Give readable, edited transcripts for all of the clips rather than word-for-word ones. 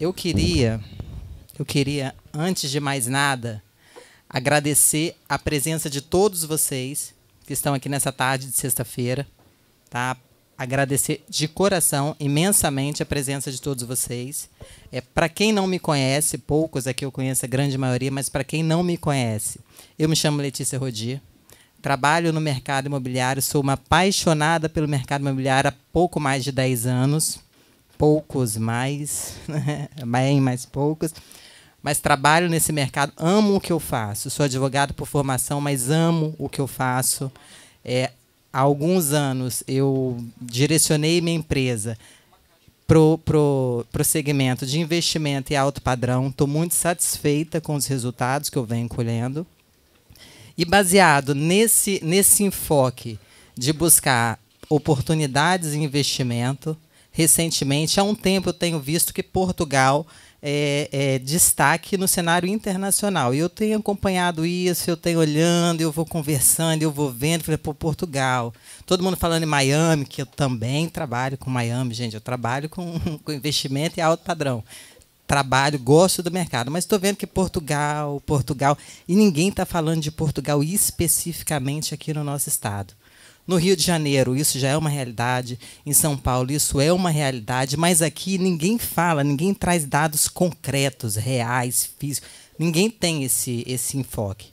Eu queria, antes de mais nada, agradecer a presença de todos vocês que estão aqui nessa tarde de sexta-feira, tá? Agradecer de coração imensamente a presença de todos vocês. Para quem não me conhece, poucos aqui eu conheço a grande maioria, mas para quem não me conhece, eu me chamo Letícia Rodier, trabalho no mercado imobiliário, sou uma apaixonada pelo mercado imobiliário há pouco mais de 10 anos, poucos mais, bem mais poucos, mas trabalho nesse mercado, amo o que eu faço, sou advogado por formação, mas amo o que eu faço. Há alguns anos eu direcionei minha empresa pro segmento de investimento e alto padrão. Estou muito satisfeita com os resultados que eu venho colhendo. E baseado nesse enfoque de buscar oportunidades de investimento, recentemente, há um tempo eu tenho visto que Portugal é destaque no cenário internacional. E eu tenho acompanhado isso, eu tenho olhando, eu vou conversando, eu vou vendo, falei, pô, Portugal. Todo mundo falando em Miami, que eu também trabalho com Miami, gente, eu trabalho com investimento e alto padrão. Trabalho, gosto do mercado, mas estou vendo que Portugal, e ninguém está falando de Portugal especificamente aqui no nosso estado. No Rio de Janeiro, isso já é uma realidade. Em São Paulo, isso é uma realidade. Mas aqui ninguém fala, ninguém traz dados concretos, reais, físicos. Ninguém tem esse enfoque.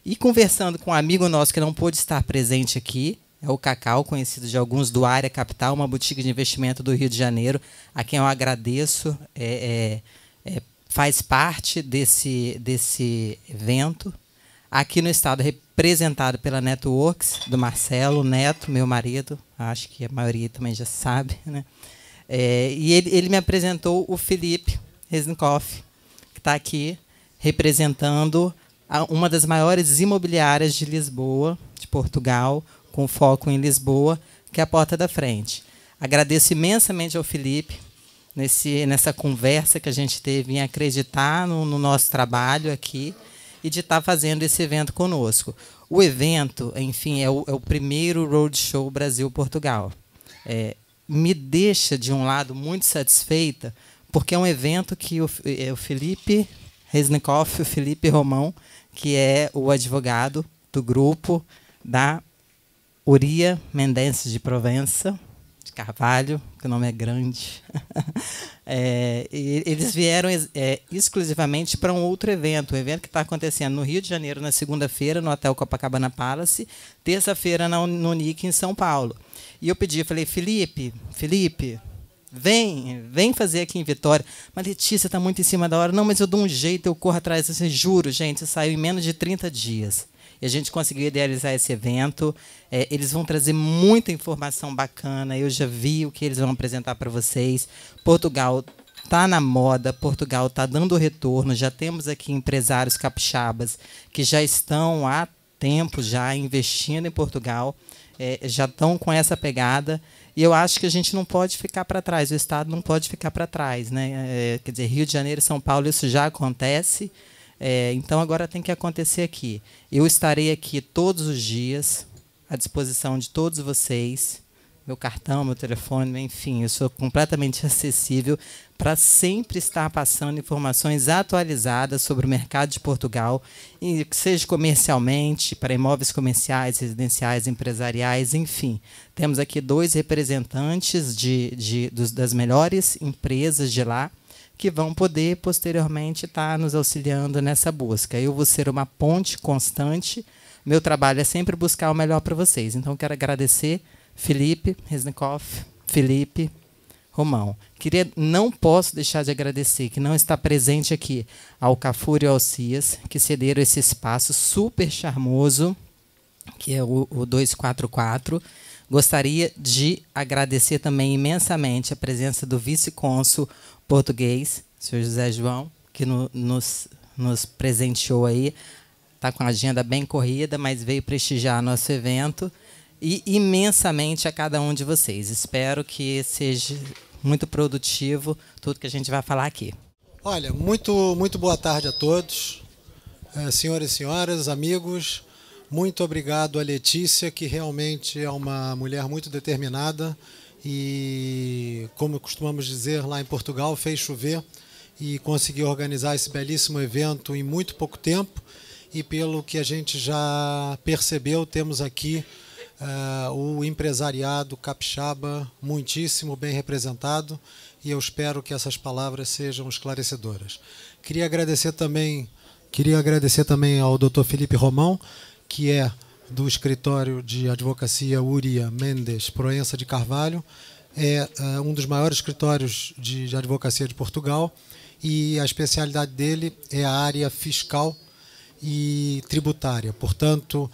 E conversando com um amigo nosso que não pôde estar presente aqui, é o Cacau, conhecido de alguns do Área Capital, uma boutique de investimento do Rio de Janeiro, a quem eu agradeço, faz parte desse evento. Aqui no estado, representado pela Networks, do Marcelo Neto, meu marido, acho que a maioria também já sabe, né? E ele me apresentou o Felipe Resnikoff, que está aqui representando uma das maiores imobiliárias de Lisboa, de Portugal, com foco em Lisboa, que é a Porta da Frente. Agradeço imensamente ao Felipe nessa conversa que a gente teve em acreditar no nosso trabalho aqui, e de estar fazendo esse evento conosco. O evento, enfim, é o primeiro Roadshow Brasil-Portugal. Me deixa, de um lado, muito satisfeita, porque é um evento que o Felipe Resnikoff, o Felipe Romão, que é o advogado do grupo da Uria Mendes de Provença, de Carvalho, que o nome é grande. Eles vieram exclusivamente para um outro evento, um evento que está acontecendo no Rio de Janeiro, na segunda-feira, no Hotel Copacabana Palace, terça-feira no NIC, em São Paulo. E eu falei, Felipe, vem fazer aqui em Vitória. Mas, Letícia, está muito em cima da hora. Não, mas eu dou um jeito, eu corro atrás. Assim, juro, gente, saiu em menos de 30 dias. E a gente conseguiu idealizar esse evento. Eles vão trazer muita informação bacana. Eu já vi o que eles vão apresentar para vocês. Portugal está na moda, Portugal está dando retorno. Já temos aqui empresários capixabas que já estão há tempo já investindo em Portugal, já estão com essa pegada. E eu acho que a gente não pode ficar para trás, o Estado não pode ficar para trás, né? Quer dizer, Rio de Janeiro e São Paulo, isso já acontece. Então, agora tem que acontecer aqui. Eu estarei aqui todos os dias, à disposição de todos vocês. Meu cartão, meu telefone, enfim, eu sou completamente acessível para sempre estar passando informações atualizadas sobre o mercado de Portugal, e seja comercialmente, para imóveis comerciais, residenciais, empresariais, enfim. Temos aqui 2 representantes das melhores empresas de lá, que vão poder, posteriormente, estar nos auxiliando nessa busca. Eu vou ser uma ponte constante. Meu trabalho é sempre buscar o melhor para vocês. Então, quero agradecer Felipe Resnikoff, Felipe Romão. Não posso deixar de agradecer, que não está presente aqui, ao Cafuri e ao Cias, que cederam esse espaço super charmoso, que é o 244. Gostaria de agradecer também imensamente a presença do vice-cônsul português, senhor José João, que nos presenteou aí. Está com a agenda bem corrida, mas veio prestigiar nosso evento. E imensamente a cada um de vocês. Espero que seja muito produtivo tudo que a gente vai falar aqui. Olha, muito boa tarde a todos, senhores e senhoras, amigos. Muito obrigado a Letícia, que realmente é uma mulher muito determinada e, como costumamos dizer lá em Portugal, fez chover. e conseguir organizar esse belíssimo evento em muito pouco tempo. E pelo que a gente já percebeu, temos aqui o empresariado capixaba muitíssimo bem representado, e eu espero que essas palavras sejam esclarecedoras. Queria agradecer também ao Dr. Felipe Romão, que é do escritório de advocacia Uria Mendes Proença de Carvalho, é um dos maiores escritórios de advocacia de Portugal, e a especialidade dele é a área fiscal e tributária. Portanto,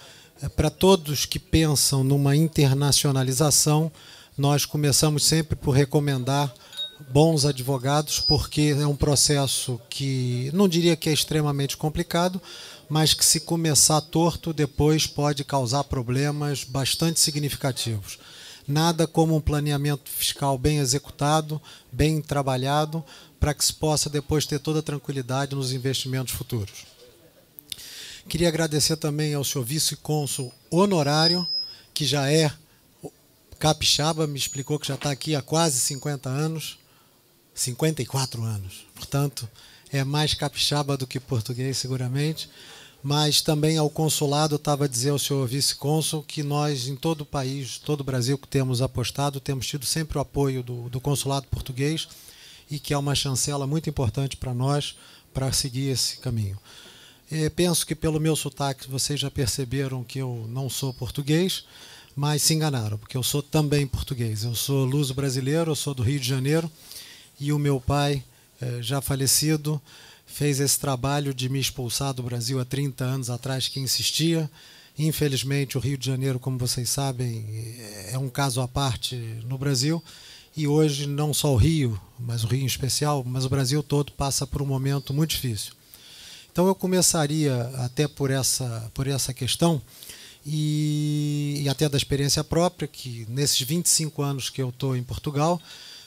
para todos que pensam numa internacionalização, nós começamos sempre por recomendar bons advogados, porque é um processo que, não diria que é extremamente complicado, mas que, se começar torto, depois pode causar problemas bastante significativos. Nada como um planeamento fiscal bem executado, bem trabalhado, para que se possa depois ter toda a tranquilidade nos investimentos futuros. Queria agradecer também ao senhor vice-cônsul honorário, que já é capixaba, me explicou que já está aqui há quase 50 anos, 54 anos. Portanto, é mais capixaba do que português, seguramente. Mas também ao consulado, estava a dizer ao senhor vice-cônsul que nós, em todo o país, todo o Brasil que temos apostado, temos tido sempre o apoio do consulado português, e que é uma chancela muito importante para nós, para seguir esse caminho. Penso que pelo meu sotaque vocês já perceberam que eu não sou português, mas se enganaram, porque eu sou também português. Eu sou luso-brasileiro, eu sou do Rio de Janeiro, e o meu pai, já falecido, fez esse trabalho de me expulsar do Brasil há 30 anos atrás, que insistia. Infelizmente, o Rio de Janeiro, como vocês sabem, é um caso à parte no Brasil, e hoje não só o Rio, mas o Rio em especial, mas o Brasil todo passa por um momento muito difícil. Então eu começaria até por essa questão, e até da experiência própria, que nesses 25 anos que eu estou em Portugal,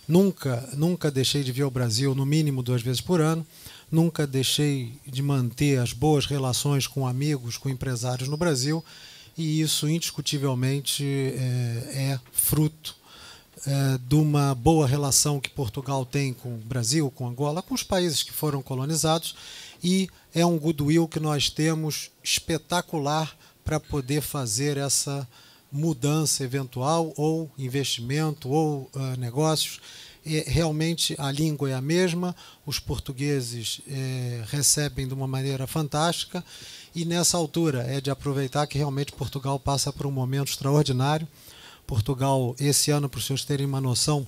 nunca deixei de vir ao Brasil no mínimo 2 vezes por ano, nunca deixei de manter as boas relações com amigos, com empresários no Brasil, e isso indiscutivelmente é fruto de uma boa relação que Portugal tem com o Brasil, com Angola, com os países que foram colonizados, e é um goodwill que nós temos espetacular para poder fazer essa mudança eventual, ou investimento, ou negócios. Realmente a língua é a mesma, os portugueses recebem de uma maneira fantástica, e nessa altura é de aproveitar que realmente Portugal passa por um momento extraordinário. Portugal, esse ano, para os senhores terem uma noção,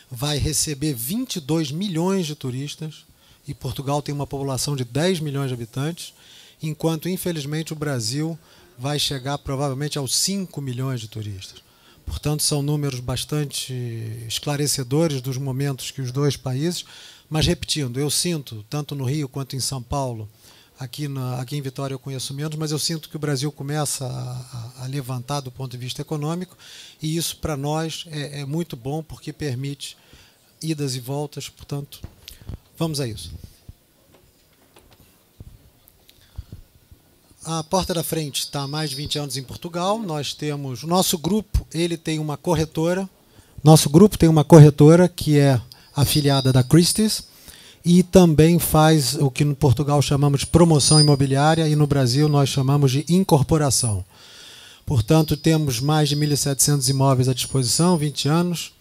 vai receber 22 milhões de turistas, e Portugal tem uma população de 10 milhões de habitantes, enquanto, infelizmente, o Brasil vai chegar provavelmente aos 5 milhões de turistas. Portanto, são números bastante esclarecedores dos momentos que os dois países, mas, repetindo, eu sinto, tanto no Rio quanto em São Paulo, aqui em Vitória eu conheço menos, mas eu sinto que o Brasil começa a levantar do ponto de vista econômico, e isso para nós é muito bom, porque permite idas e voltas. Portanto, vamos a isso. A Porta da Frente está há mais de 20 anos em Portugal. Nós temos, nosso grupo, ele tem uma corretora. Nosso grupo tem uma corretora que é afiliada da Christie's, e também faz o que no Portugal chamamos de promoção imobiliária, e no Brasil nós chamamos de incorporação. Portanto, temos mais de 1.700 imóveis à disposição, 20 anos.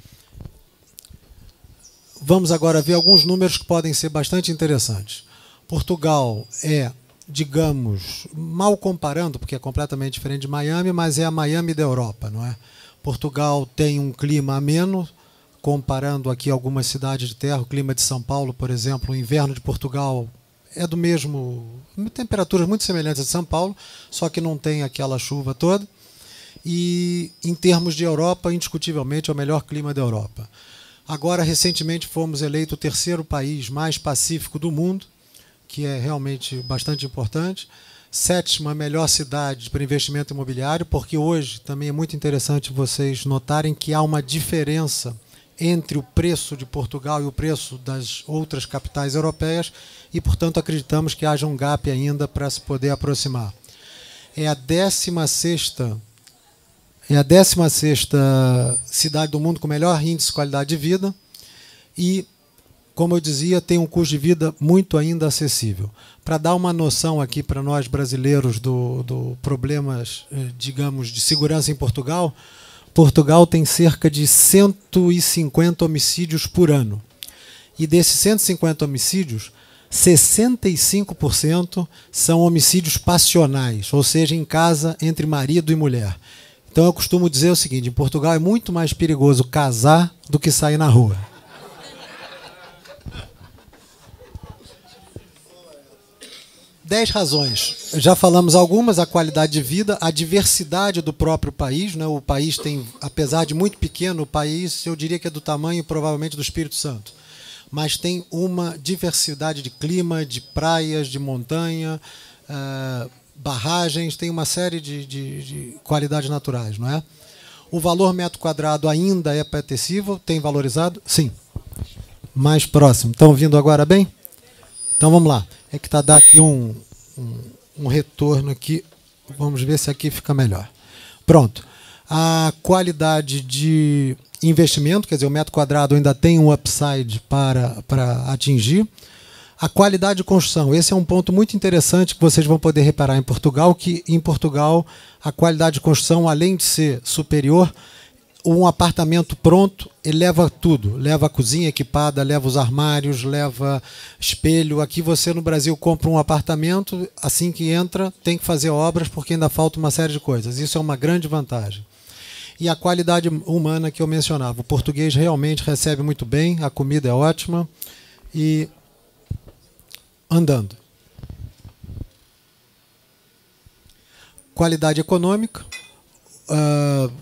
Vamos agora ver alguns números que podem ser bastante interessantes. Portugal é, digamos, mal comparando, porque é completamente diferente de Miami, mas é a Miami da Europa, não é? Portugal tem um clima ameno, comparando aqui algumas cidades de terra. O clima de São Paulo, por exemplo, o inverno de Portugal é do mesmo, temperaturas muito semelhantes a de São Paulo, só que não tem aquela chuva toda. E, em termos de Europa, indiscutivelmente é o melhor clima da Europa. Agora, recentemente, fomos eleitos o 3º país mais pacífico do mundo, que é realmente bastante importante. 7ª melhor cidade para investimento imobiliário, porque hoje também é muito interessante vocês notarem que há uma diferença entre o preço de Portugal e o preço das outras capitais europeias, e, portanto, acreditamos que haja um gap ainda para se poder aproximar. É a 16ª cidade do mundo com melhor índice de qualidade de vida, e como eu dizia, tem um custo de vida muito ainda acessível. Para dar uma noção aqui para nós brasileiros do problemas, digamos, de segurança em Portugal, Portugal tem cerca de 150 homicídios por ano. E desses 150 homicídios, 65% são homicídios passionais, ou seja, em casa entre marido e mulher. Então eu costumo dizer o seguinte, em Portugal é muito mais perigoso casar do que sair na rua. Dez razões. Já falamos algumas, a qualidade de vida, a diversidade do próprio país, né? O país tem, apesar de muito pequeno, o país, eu diria que é do tamanho provavelmente do Espírito Santo. Mas tem uma diversidade de clima, de praias, de montanha, barragens, tem uma série de qualidades naturais, não é? O valor metro quadrado ainda é apetecível, tem valorizado? Sim. Mais próximo. Estão ouvindo agora bem? Então vamos lá. É que está dando aqui um retorno aqui. Vamos ver se aqui fica melhor. Pronto. A qualidade de investimento, quer dizer, o metro quadrado ainda tem um upside para atingir. A qualidade de construção. Esse é um ponto muito interessante que vocês vão poder reparar em Portugal, que em Portugal a qualidade de construção, além de ser superior, um apartamento pronto, ele leva tudo. Leva a cozinha equipada, leva os armários, leva espelho. Aqui você no Brasil compra um apartamento, assim que entra tem que fazer obras porque ainda falta uma série de coisas. Isso é uma grande vantagem. E a qualidade humana que eu mencionava. O português realmente recebe muito bem, a comida é ótima. E andando. Qualidade econômica.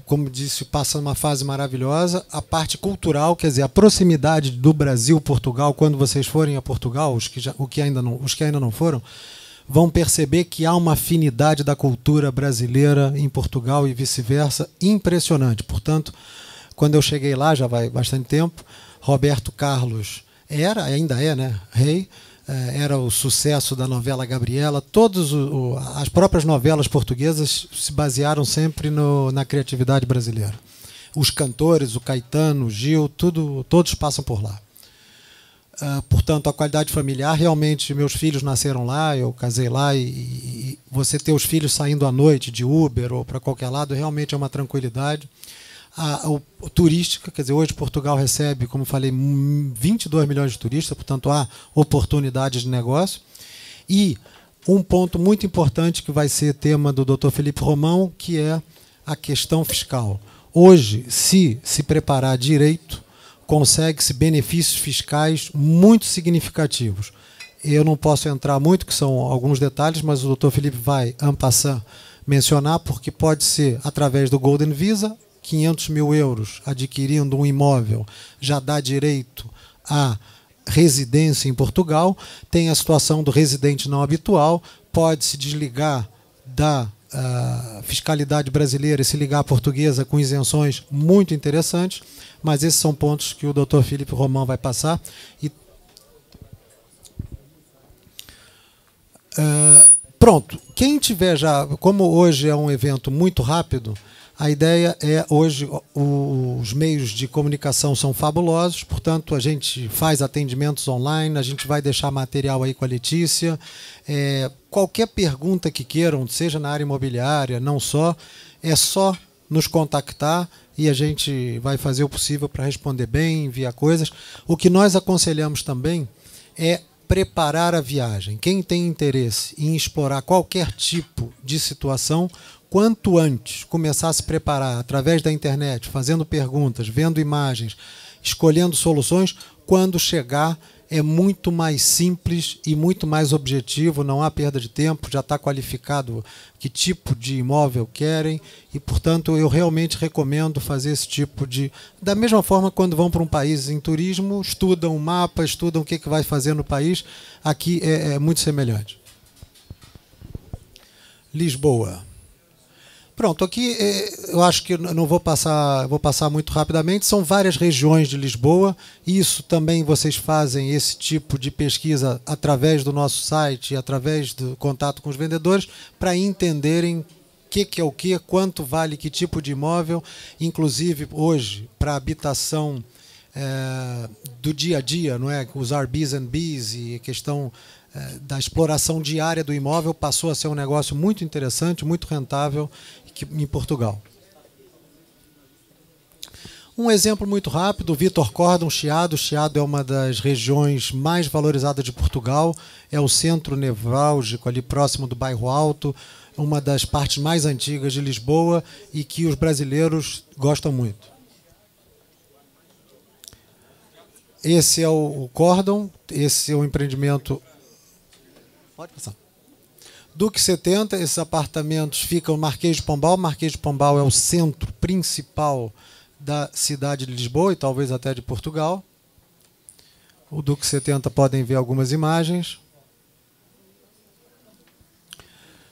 Como disse, passa uma fase maravilhosa. A parte cultural, quer dizer, a proximidade do Brasil-Portugal, quando vocês forem a Portugal, os que ainda não foram, vão perceber que há uma afinidade da cultura brasileira em Portugal e vice-versa impressionante. Portanto, quando eu cheguei lá, já vai bastante tempo, Roberto Carlos ainda é, né, rei, era o sucesso da novela Gabriela. As próprias novelas portuguesas se basearam sempre na criatividade brasileira. Os cantores, o Caetano, o Gil, todos passam por lá. Portanto, a qualidade familiar, realmente, meus filhos nasceram lá, eu casei lá, e você ter os filhos saindo à noite de Uber ou para qualquer lado, realmente é uma tranquilidade. O turística, quer dizer, hoje Portugal recebe, como falei, 22 milhões de turistas, portanto há oportunidades de negócio. E um ponto muito importante que vai ser tema do Dr. Felipe Romão, que é a questão fiscal. Hoje, se preparar direito, consegue-se benefícios fiscais muito significativos. Eu não posso entrar muito, que são alguns detalhes, mas o Dr. Felipe vai, en passant, mencionar, porque pode ser através do Golden Visa, 500 mil euros adquirindo um imóvel já dá direito à residência em Portugal. Tem a situação do residente não habitual, pode se desligar da fiscalidade brasileira e se ligar à portuguesa com isenções muito interessantes, mas esses são pontos que o Dr. Felipe Romão vai passar. Pronto, quem tiver já, como hoje é um evento muito rápido, a ideia é, hoje, os meios de comunicação são fabulosos, portanto, a gente faz atendimentos online, a gente vai deixar material aí com a Letícia. Qualquer pergunta que queiram, seja na área imobiliária, não só, é só nos contactar e a gente vai fazer o possível para responder bem, enviar coisas. O que nós aconselhamos também é preparar a viagem. Quem tem interesse em explorar qualquer tipo de situação, quanto antes começar a se preparar através da internet, fazendo perguntas, vendo imagens, escolhendo soluções, quando chegar é muito mais simples e muito mais objetivo, não há perda de tempo, já está qualificado que tipo de imóvel querem e, portanto, eu realmente recomendo fazer esse tipo de... Da mesma forma, quando vão para um país em turismo, estudam o mapa, estudam o que vai fazer no país, aqui é muito semelhante. Lisboa. Pronto, aqui eu acho que não vou passar muito rapidamente, são várias regiões de Lisboa, isso também vocês fazem esse tipo de pesquisa através do nosso site, através do contato com os vendedores, para entenderem o que é o que, quanto vale que tipo de imóvel, inclusive hoje para habitação do dia a dia, não é? Os Airbnbs and Bs e a questão da exploração diária do imóvel passou a ser um negócio muito interessante, muito rentável em Portugal. Um exemplo muito rápido, o Vítor Cordon, Chiado. Chiado é uma das regiões mais valorizadas de Portugal, é o centro nevrálgico ali próximo do Bairro Alto, uma das partes mais antigas de Lisboa e que os brasileiros gostam muito. Esse é o Cordon, esse é o empreendimento. Pode passar. Duque 70, esses apartamentos ficam no Marquês de Pombal. Marquês de Pombal é o centro principal da cidade de Lisboa e talvez até de Portugal. O Duque 70 podem ver algumas imagens.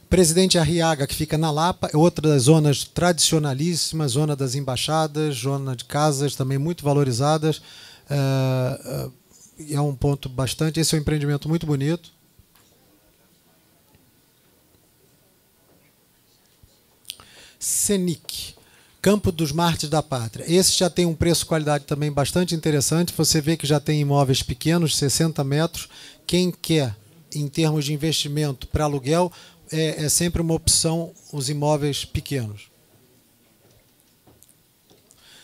Presidente Arriaga, que fica na Lapa, é outra das zonas tradicionalíssimas, zona das embaixadas, zona de casas também muito valorizadas. É um ponto bastante... Esse é um empreendimento muito bonito. Senic, Campo dos Mártires da Pátria. Esse já tem um preço-qualidade também bastante interessante. Você vê que já tem imóveis pequenos, 60 metros. Quem quer, em termos de investimento para aluguel, é sempre uma opção os imóveis pequenos.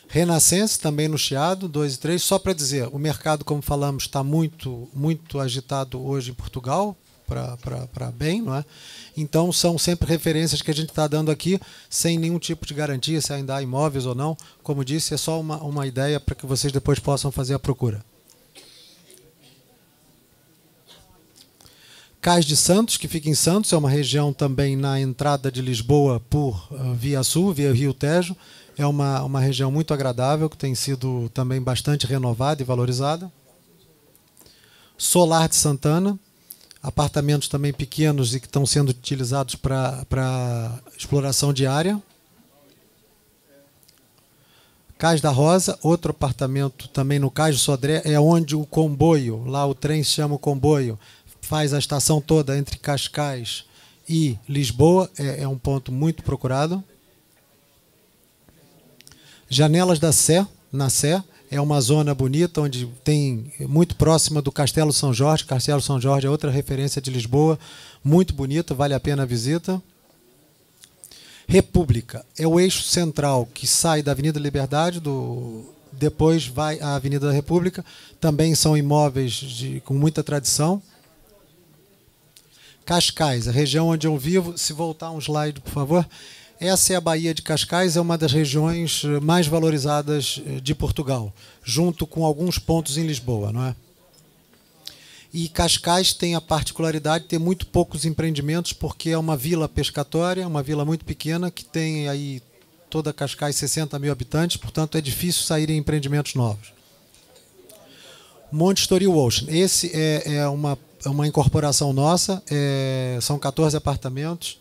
Renascença, também no Chiado, 2 e 3. Só para dizer, o mercado, como falamos, está muito agitado hoje em Portugal, para bem, não é? Então, são sempre referências que a gente está dando aqui, sem nenhum tipo de garantia, se ainda há imóveis ou não. Como disse, é só uma ideia para que vocês depois possam fazer a procura. Cais de Santos, que fica em Santos, é uma região também na entrada de Lisboa por via sul, via Rio Tejo. É uma região muito agradável, que tem sido também bastante renovada e valorizada. Solar de Santana, apartamentos também pequenos e que estão sendo utilizados para exploração diária. Cais da Rosa, outro apartamento também no Cais do Sodré, é onde o comboio, lá o trem se chama o comboio, faz a estação toda entre Cascais e Lisboa, é um ponto muito procurado. Janelas da Sé, na Sé, é uma zona bonita, onde tem muito próxima do Castelo São Jorge. Castelo São Jorge é outra referência de Lisboa, muito bonita, vale a pena a visita. República é o eixo central que sai da Avenida Liberdade, depois vai à Avenida da República. Também são imóveis com muita tradição. Cascais, a região onde eu vivo, se voltar um slide, por favor. Essa é a Baía de Cascais, é uma das regiões mais valorizadas de Portugal, junto com alguns pontos em Lisboa, não é? E Cascais tem a particularidade de ter muito poucos empreendimentos, porque é uma vila pescatória, uma vila muito pequena, que tem aí toda Cascais 60 mil habitantes, portanto é difícil saírem empreendimentos novos. Monte Estoril Ocean, esse é uma incorporação nossa, são 14 apartamentos.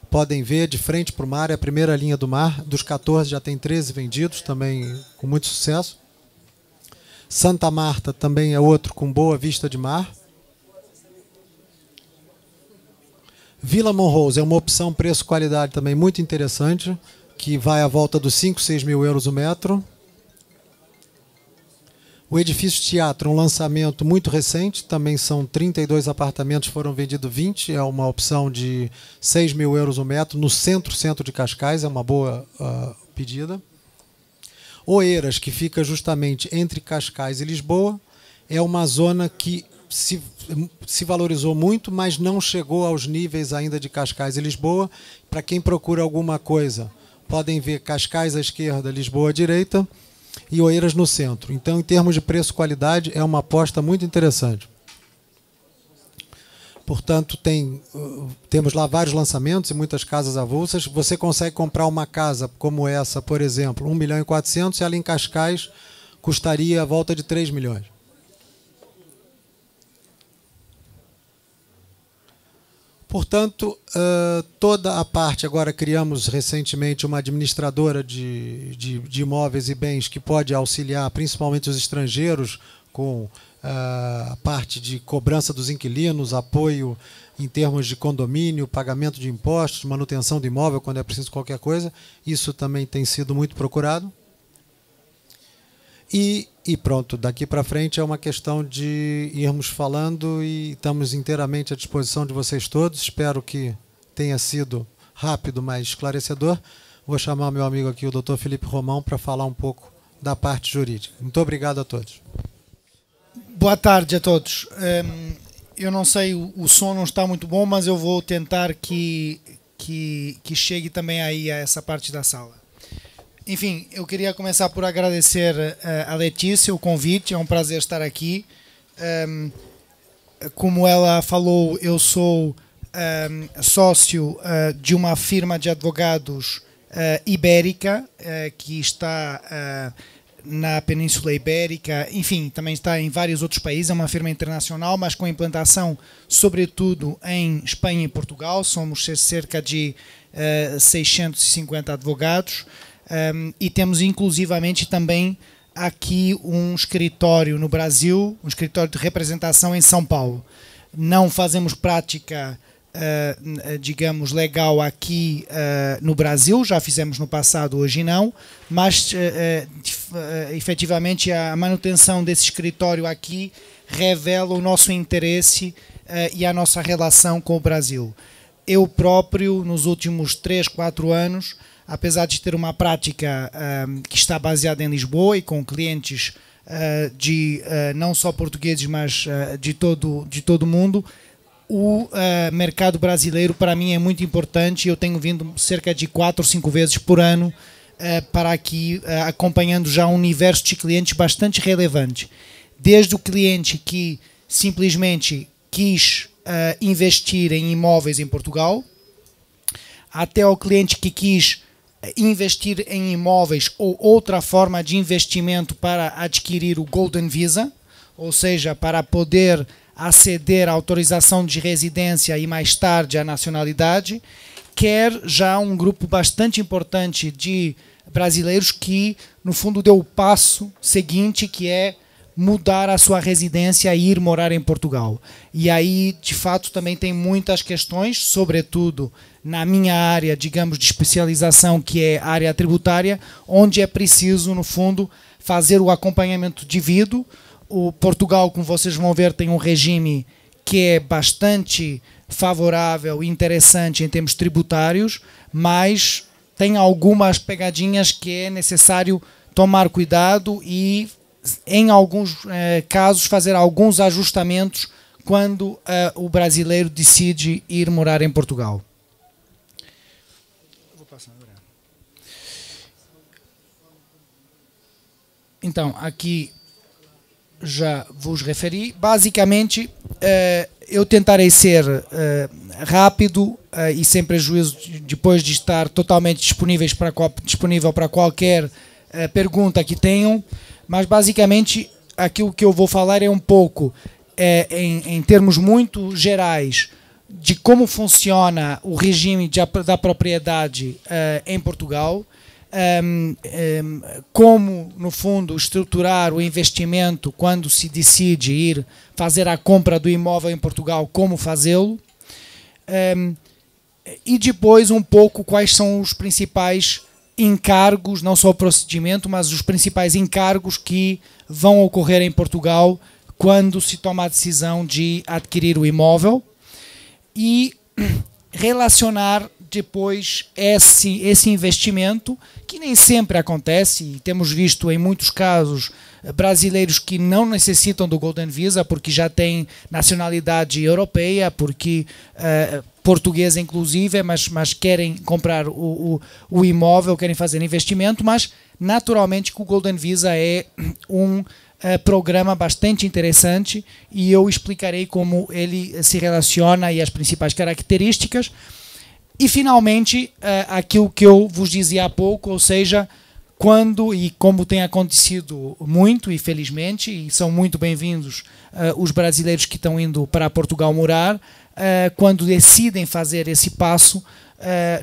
Podem ver, de frente para o mar, é a primeira linha do mar. Dos 14 já tem 13 vendidos, também com muito sucesso. Santa Marta também é outro com boa vista de mar. Vila Monrose é uma opção preço-qualidade também muito interessante, que vai à volta dos 5, 6 mil euros o metro. O Edifício Teatro, um lançamento muito recente, também são 32 apartamentos, foram vendidos 20, é uma opção de 6 mil euros o metro, no centro de Cascais, é uma boa pedida. Oeiras, que fica justamente entre Cascais e Lisboa, é uma zona que se valorizou muito, mas não chegou aos níveis ainda de Cascais e Lisboa. Para quem procura alguma coisa, podem ver Cascais à esquerda, Lisboa à direita, e Oeiras no centro. Então, em termos de preço-qualidade, é uma aposta muito interessante. Portanto, temos lá vários lançamentos e muitas casas avulsas. Você consegue comprar uma casa como essa, por exemplo, 1 milhão e 400, e ela em Cascais custaria a volta de 3 milhões. Portanto, toda a parte, agora criamos recentemente uma administradora de imóveis e bens que pode auxiliar principalmente os estrangeiros com a parte de cobrança dos inquilinos, apoio em termos de condomínio, pagamento de impostos, manutenção do imóvel quando é preciso qualquer coisa. Isso também tem sido muito procurado. E pronto, daqui para frente é uma questão de irmos falando e estamos inteiramente à disposição de vocês todos. Espero que tenha sido rápido, mas esclarecedor. Vou chamar meu amigo aqui, o Dr. Felipe Romão, para falar um pouco da parte jurídica. Muito obrigado a todos. Boa tarde a todos. Eu não sei, o som não está muito bom, mas eu vou tentar que chegue também aí a essa parte da sala. Enfim, eu queria começar por agradecer a Letícia o convite, é um prazer estar aqui. Como ela falou, eu sou sócio de uma firma de advogados ibérica, que está na Península Ibérica, enfim, também está em vários outros países, é uma firma internacional, mas com implantação sobretudo em Espanha e Portugal. Somos cerca de 650 advogados. E temos inclusivamente também aqui um escritório no Brasil, um escritório de representação em São Paulo. Não fazemos prática, digamos, legal aqui no Brasil, já fizemos no passado, hoje não, mas efetivamente a manutenção desse escritório aqui revela o nosso interesse e a nossa relação com o Brasil. Eu próprio, nos últimos 3, 4 anos, apesar de ter uma prática que está baseada em Lisboa e com clientes de não só portugueses, mas de todo o mundo, o mercado brasileiro para mim é muito importante. Eu tenho vindo cerca de 4 ou 5 vezes por ano para aqui, acompanhando já um universo de clientes bastante relevante. Desde o cliente que simplesmente quis investir em imóveis em Portugal, até o cliente que quis investir em imóveis ou outra forma de investimento para adquirir o Golden Visa, ou seja, para poder aceder à autorização de residência e mais tarde à nacionalidade, quer já um grupo bastante importante de brasileiros que, no fundo, deu o passo seguinte, que é mudar a sua residência e ir morar em Portugal. E aí, de fato, também tem muitas questões, sobretudo na minha área, digamos, de especialização, que é a área tributária, onde é preciso, no fundo, fazer o acompanhamento devido. O Portugal, como vocês vão ver, tem um regime que é bastante favorável e interessante em termos tributários, mas tem algumas pegadinhas que é necessário tomar cuidado e, em alguns casos, fazer alguns ajustamentos quando o brasileiro decide ir morar em Portugal. Então, aqui já vos referi. Basicamente, eu tentarei ser rápido e sem prejuízo depois de estar totalmente disponível para qualquer pergunta que tenham. Mas, basicamente, aquilo que eu vou falar é um pouco, em termos muito gerais, de como funciona o regime da propriedade em Portugal, como, no fundo, estruturar o investimento quando se decide ir fazer a compra do imóvel em Portugal, como fazê-lo, e depois um pouco quais são os principais encargos, não só o procedimento, mas os principais encargos que vão ocorrer em Portugal quando se toma a decisão de adquirir o imóvel, e relacionar depois esse investimento, que nem sempre acontece, e temos visto em muitos casos brasileiros que não necessitam do Golden Visa porque já têm nacionalidade europeia, porque portuguesa inclusive, mas querem comprar o imóvel, querem fazer investimento, mas naturalmente que o Golden Visa é um programa bastante interessante e eu explicarei como ele se relaciona e as principais características. E, finalmente, aquilo que eu vos dizia há pouco, ou seja, quando e como tem acontecido muito, e felizmente, e são muito bem-vindos os brasileiros que estão indo para Portugal morar, quando decidem fazer esse passo,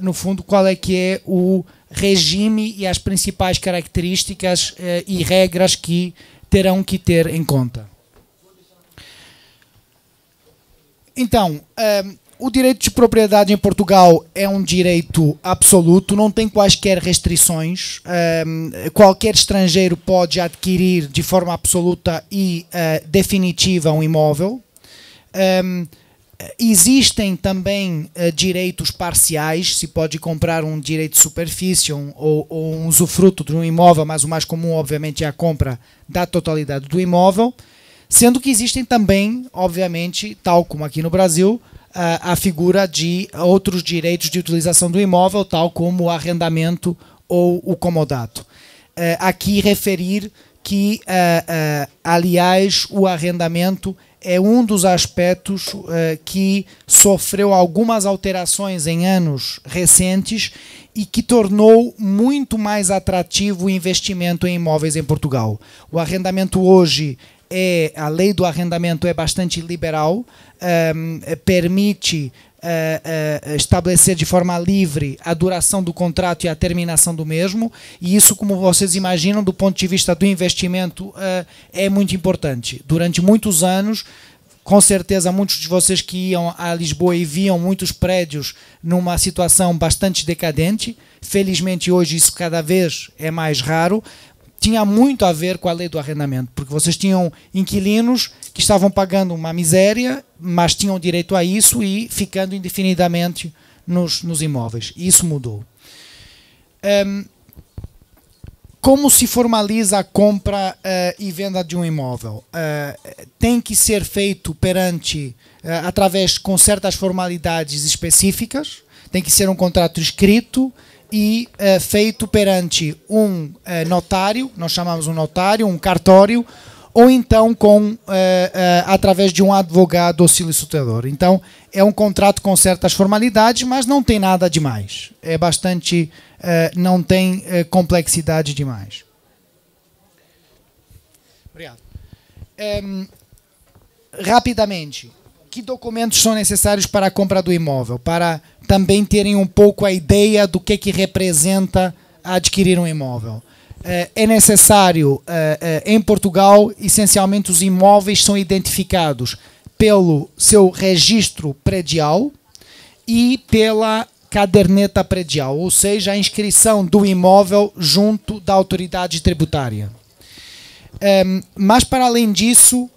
no fundo, qual é que é o regime e as principais características e regras que terão que ter em conta. Então, O direito de propriedade em Portugal é um direito absoluto, não tem quaisquer restrições. Qualquer estrangeiro pode adquirir de forma absoluta e definitiva um imóvel. Existem também direitos parciais, se pode comprar um direito de superfície ou um usufruto de um imóvel, mas o mais comum, obviamente, é a compra da totalidade do imóvel, sendo que existem também, obviamente, tal como aqui no Brasil, a figura de outros direitos de utilização do imóvel, tal como o arrendamento ou o comodato. Aqui referir que, aliás, o arrendamento é um dos aspectos que sofreu algumas alterações em anos recentes e que tornou muito mais atrativo o investimento em imóveis em Portugal. O arrendamento hoje, a lei do arrendamento é bastante liberal, permite estabelecer de forma livre a duração do contrato e a terminação do mesmo, e isso, como vocês imaginam, do ponto de vista do investimento, é muito importante. Durante muitos anos, com certeza muitos de vocês que iam a Lisboa e viam muitos prédios numa situação bastante decadente, felizmente hoje isso cada vez é mais raro, tinha muito a ver com a lei do arrendamento, porque vocês tinham inquilinos que estavam pagando uma miséria, mas tinham direito a isso e ficando indefinidamente nos imóveis. Isso mudou. Como se formaliza a compra e venda de um imóvel? Tem que ser feito com certas formalidades específicas, tem que ser um contrato escrito e feito perante um notário, nós chamamos um notário, um cartório, ou então através de um advogado ou solicitador. Então, é um contrato com certas formalidades, mas não tem nada demais. É bastante, não tem complexidade demais. Obrigado. Rapidamente, que documentos são necessários para a compra do imóvel? Para também terem um pouco a ideia do que representa adquirir um imóvel. É necessário, em Portugal, essencialmente os imóveis são identificados pelo seu registro predial e pela caderneta predial, ou seja, a inscrição do imóvel junto da autoridade tributária. Mas, para além disso,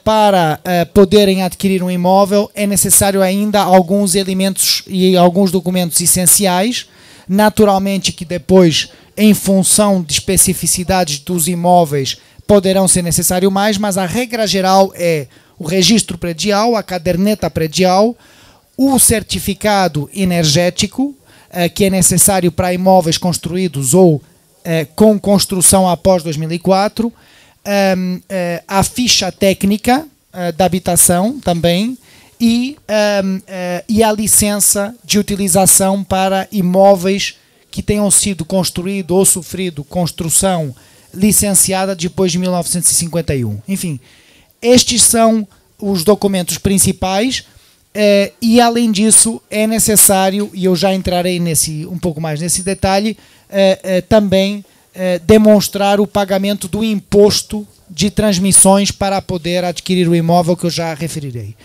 para poderem adquirir um imóvel, é necessário ainda alguns elementos e alguns documentos essenciais, naturalmente que depois, em função de especificidades dos imóveis, poderão ser necessários mais, mas a regra geral é o registro predial, a caderneta predial, o certificado energético, que é necessário para imóveis construídos ou com construção após 2004, a ficha técnica da habitação também e a licença de utilização para imóveis que tenham sido construídos ou sofrido construção licenciada depois de 1951. Enfim, estes são os documentos principais e, além disso, é necessário, e eu já entrarei um pouco mais nesse detalhe, também demonstrar o pagamento do imposto de transmissões para poder adquirir o imóvel, que eu já referirei.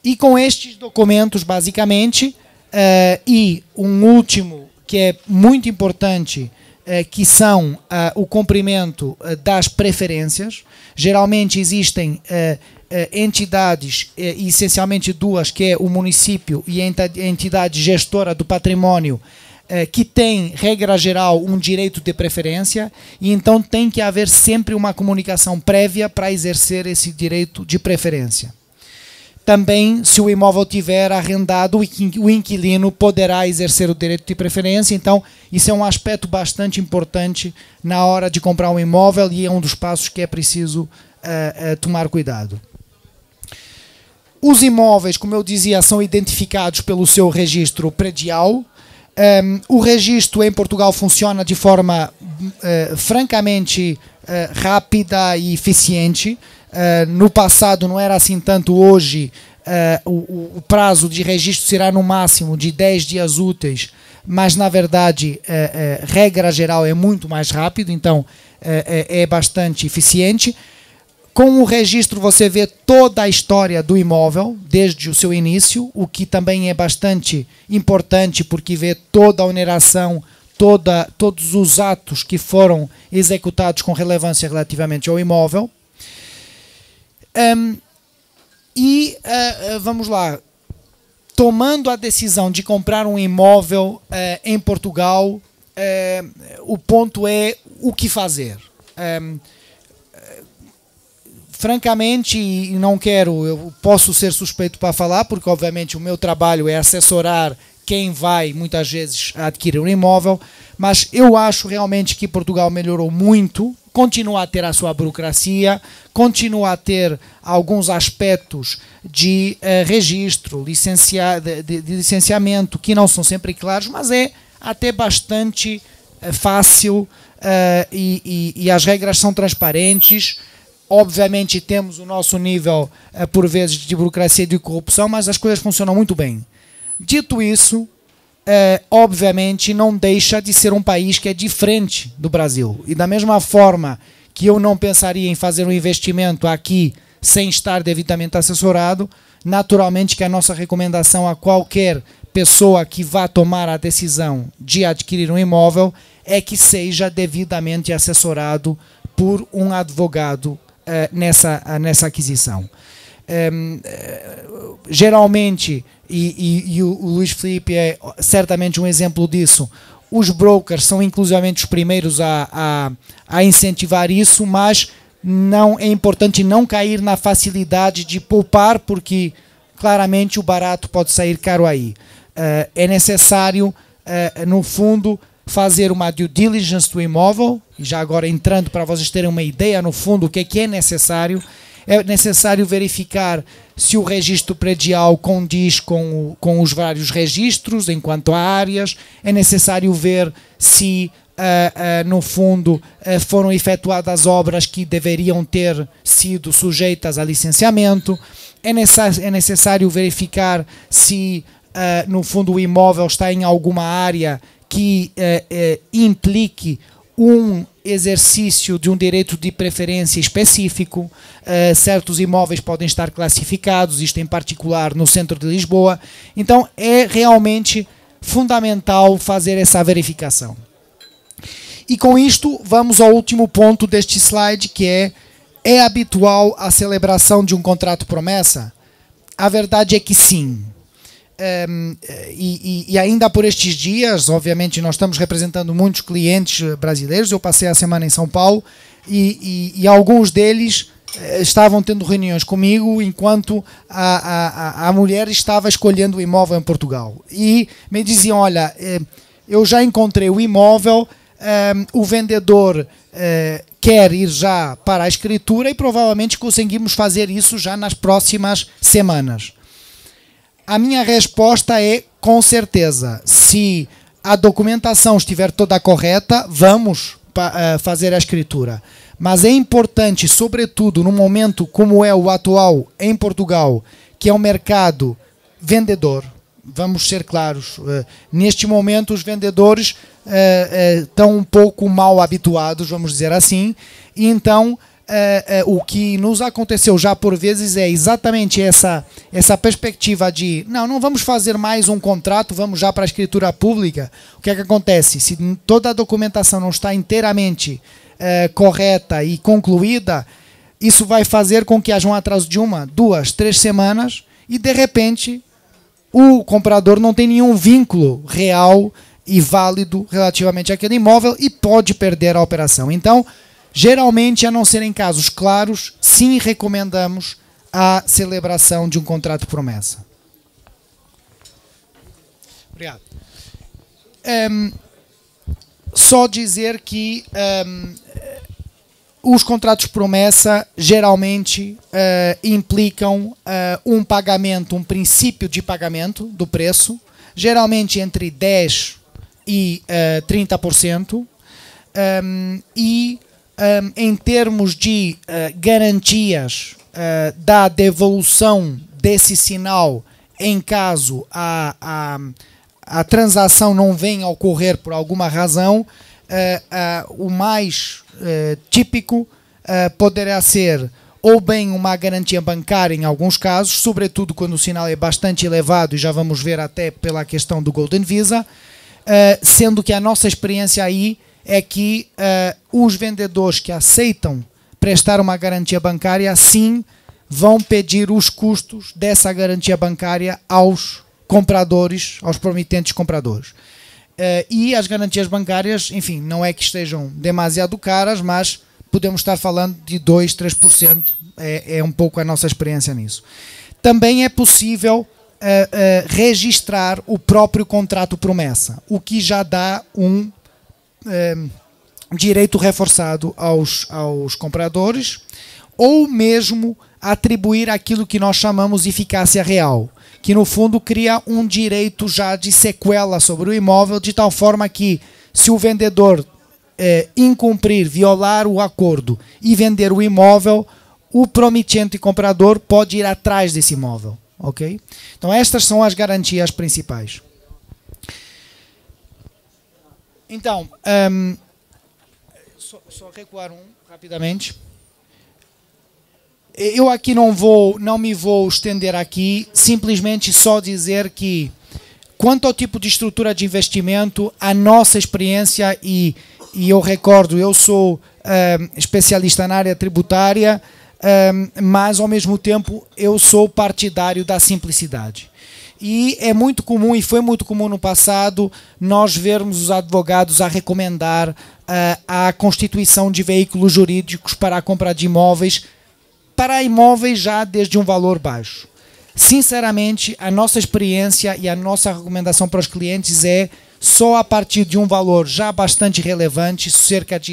E com estes documentos, basicamente, e um último que é muito importante, que são o cumprimento das preferências. Geralmente existem entidades, essencialmente duas, que é o município e a entidade gestora do património, que tem, regra geral, um direito de preferência, e então tem que haver sempre uma comunicação prévia para exercer esse direito de preferência. Também, se o imóvel tiver arrendado, o inquilino poderá exercer o direito de preferência. Então, isso é um aspecto bastante importante na hora de comprar um imóvel e é um dos passos que é preciso tomar cuidado. Os imóveis, como eu dizia, são identificados pelo seu registro predial. O registro em Portugal funciona de forma francamente rápida e eficiente. No passado não era assim tanto, hoje o prazo de registro será no máximo de 10 dias úteis, mas na verdade, regra geral, é muito mais rápido, então é bastante eficiente. Com o registro você vê toda a história do imóvel, desde o seu início, o que também é bastante importante, porque vê toda a oneração, todos os atos que foram executados com relevância relativamente ao imóvel. Vamos lá, tomando a decisão de comprar um imóvel em Portugal, o ponto é o que fazer. Francamente, eu posso ser suspeito para falar, porque obviamente o meu trabalho é assessorar quem vai muitas vezes adquirir um imóvel, mas eu acho realmente que Portugal melhorou muito, continua a ter a sua burocracia, continua a ter alguns aspectos de registro, de licenciamento, que não são sempre claros, mas é até bastante fácil e as regras são transparentes. Obviamente temos o nosso nível, por vezes, de burocracia e de corrupção, mas as coisas funcionam muito bem. Dito isso, obviamente não deixa de ser um país que é diferente do Brasil. E da mesma forma que eu não pensaria em fazer um investimento aqui sem estar devidamente assessorado, naturalmente que a nossa recomendação a qualquer pessoa que vá tomar a decisão de adquirir um imóvel é que seja devidamente assessorado por um advogado nessa aquisição. Geralmente, e o Luís Filipe é certamente um exemplo disso, os brokers são inclusivamente os primeiros a incentivar isso, mas não é importante não cair na facilidade de poupar, porque claramente o barato pode sair caro aí. É necessário, no fundo, fazer uma due diligence do imóvel, e já agora entrando para vocês terem uma ideia, no fundo, o que é necessário. É necessário verificar se o registro predial condiz com os vários registros, enquanto a áreas. É necessário ver se, no fundo, foram efetuadas obras que deveriam ter sido sujeitas a licenciamento. É necessário verificar se, no fundo, o imóvel está em alguma área que implique um exercício de um direito de preferência específico. Certos imóveis podem estar classificados, isto em particular no centro de Lisboa. Então é realmente fundamental fazer essa verificação. E com isto vamos ao último ponto deste slide, que é habitual a celebração de um contrato promessa? A verdade é que sim. E ainda por estes dias, obviamente nós estamos representando muitos clientes brasileiros. Eu passei a semana em São Paulo e alguns deles estavam tendo reuniões comigo enquanto a mulher estava escolhendo o imóvel em Portugal, e me diziam: olha, eu já encontrei o imóvel, o vendedor quer ir já para a escritura e provavelmente conseguimos fazer isso já nas próximas semanas. A minha resposta é, com certeza, se a documentação estiver toda correta, vamos fazer a escritura. Mas é importante, sobretudo num momento como é o atual em Portugal, que é um mercado vendedor. Vamos ser claros, neste momento os vendedores estão um pouco mal habituados, vamos dizer assim, e então o que nos aconteceu já por vezes é exatamente essa perspectiva de não vamos fazer mais um contrato, vamos já para a escritura pública. O que é que acontece? Se toda a documentação não está inteiramente correta e concluída, isso vai fazer com que haja um atraso de 1, 2, 3 semanas e de repente o comprador não tem nenhum vínculo real e válido relativamente àquele imóvel e pode perder a operação. Então, geralmente, a não ser em casos claros, sim recomendamos a celebração de um contrato promessa. Obrigado. Só dizer que os contratos promessa geralmente implicam um pagamento, um princípio de pagamento do preço, geralmente entre 10% e 30%, em termos de garantias da devolução desse sinal em caso a transação não venha a ocorrer por alguma razão, o mais típico poderá ser ou bem uma garantia bancária em alguns casos, sobretudo quando o sinal é bastante elevado, e já vamos ver até pela questão do Golden Visa, sendo que a nossa experiência aí é que os vendedores que aceitam prestar uma garantia bancária, sim, vão pedir os custos dessa garantia bancária aos compradores, aos promitentes compradores. E as garantias bancárias, enfim, não é que estejam demasiado caras, mas podemos estar falando de 2, 3%, é um pouco a nossa experiência nisso. Também é possível registrar o próprio contrato promessa, o que já dá um direito reforçado aos compradores, ou mesmo atribuir aquilo que nós chamamos de eficácia real, que no fundo cria um direito já de sequela sobre o imóvel, de tal forma que se o vendedor incumprir, violar o acordo e vender o imóvel, o promitente comprador pode ir atrás desse imóvel. Ok? Então estas são as garantias principais. Então, só recuar rapidamente. Eu aqui não me vou estender aqui, simplesmente só dizer que, quanto ao tipo de estrutura de investimento, a nossa experiência, e eu recordo, eu sou especialista na área tributária, mas ao mesmo tempo eu sou partidário da simplicidade. E é muito comum, e foi muito comum no passado, nós vermos os advogados a recomendar a constituição de veículos jurídicos para a compra de imóveis, para imóveis já desde um valor baixo. Sinceramente, a nossa experiência e a nossa recomendação para os clientes é só a partir de um valor já bastante relevante,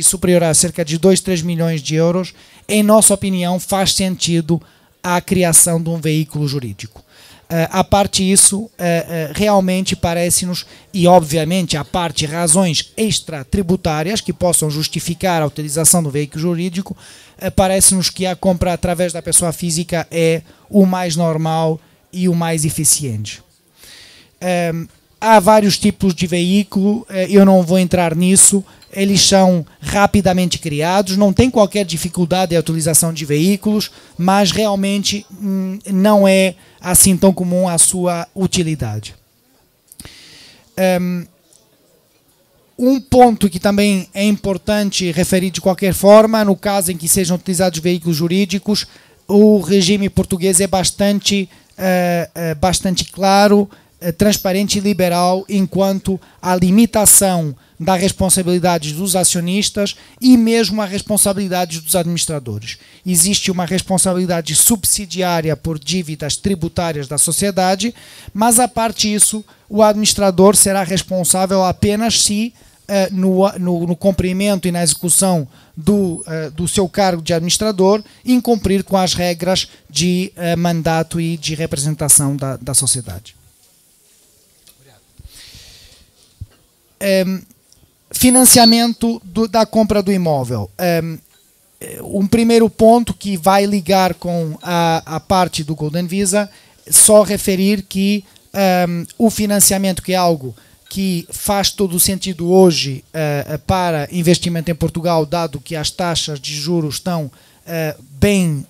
superior a cerca de 2, 3 milhões de euros, em nossa opinião, faz sentido a criação de um veículo jurídico. A parte disso, realmente parece-nos, e obviamente a parte razões extra-tributárias que possam justificar a utilização do veículo jurídico, parece-nos que a compra através da pessoa física é o mais normal e o mais eficiente. Há vários tipos de veículo, eu não vou entrar nisso, eles são rapidamente criados, não tem qualquer dificuldade a utilização de veículos, mas realmente não é assim tão comum a sua utilidade. Um ponto que também é importante referir de qualquer forma, no caso em que sejam utilizados veículos jurídicos, o regime português é bastante claro, transparente e liberal enquanto à limitação da responsabilidade dos acionistas e mesmo a responsabilidade dos administradores. Existe uma responsabilidade subsidiária por dívidas tributárias da sociedade, mas a parte disso, o administrador será responsável apenas se no cumprimento e na execução do seu cargo de administrador incumprir com as regras de mandato e de representação da sociedade. Financiamento da compra do imóvel. Um primeiro ponto que vai ligar com a parte do Golden Visa, só referir que o financiamento, que é algo que faz todo o sentido hoje para investimento em Portugal, dado que as taxas de juros estão bem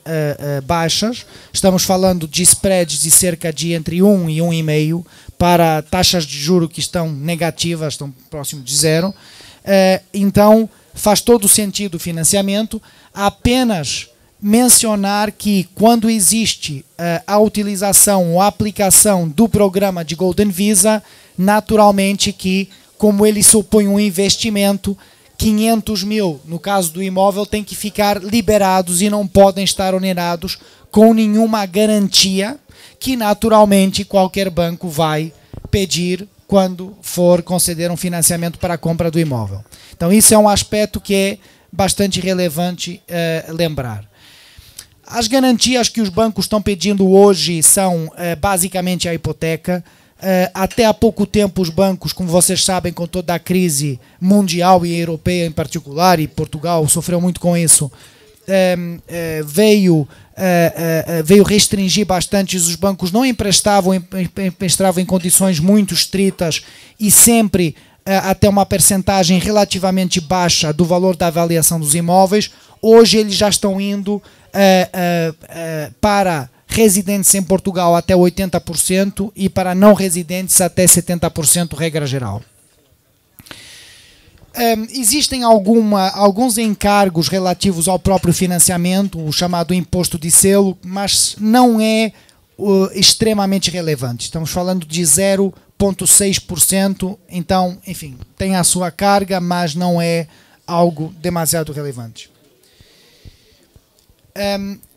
baixas. Estamos falando de spreads de cerca de entre 1 e 1,5 para taxas de juros que estão negativas, estão próximo de zero. Então, faz todo o sentido o financiamento. Apenas mencionar que quando existe a utilização ou a aplicação do programa de Golden Visa, naturalmente que, como ele supõe um investimento, 500 mil, no caso do imóvel, tem que ficar liberados e não podem estar onerados com nenhuma garantia que, naturalmente, qualquer banco vai pedir quando for conceder um financiamento para a compra do imóvel. Então, isso é um aspecto que é bastante relevante lembrar. As garantias que os bancos estão pedindo hoje são basicamente a hipoteca. Até há pouco tempo os bancos, como vocês sabem, com toda a crise mundial e europeia em particular, e Portugal sofreu muito com isso, veio restringir bastante. Os bancos não emprestavam em condições muito estritas e sempre até uma percentagem relativamente baixa do valor da avaliação dos imóveis. Hoje eles já estão indo para residentes em Portugal até 80% e para não residentes até 70%, regra geral. Existem alguns encargos relativos ao próprio financiamento, o chamado imposto de selo, mas não é extremamente relevante. Estamos falando de 0,6%, então, enfim, tem a sua carga, mas não é algo demasiado relevante.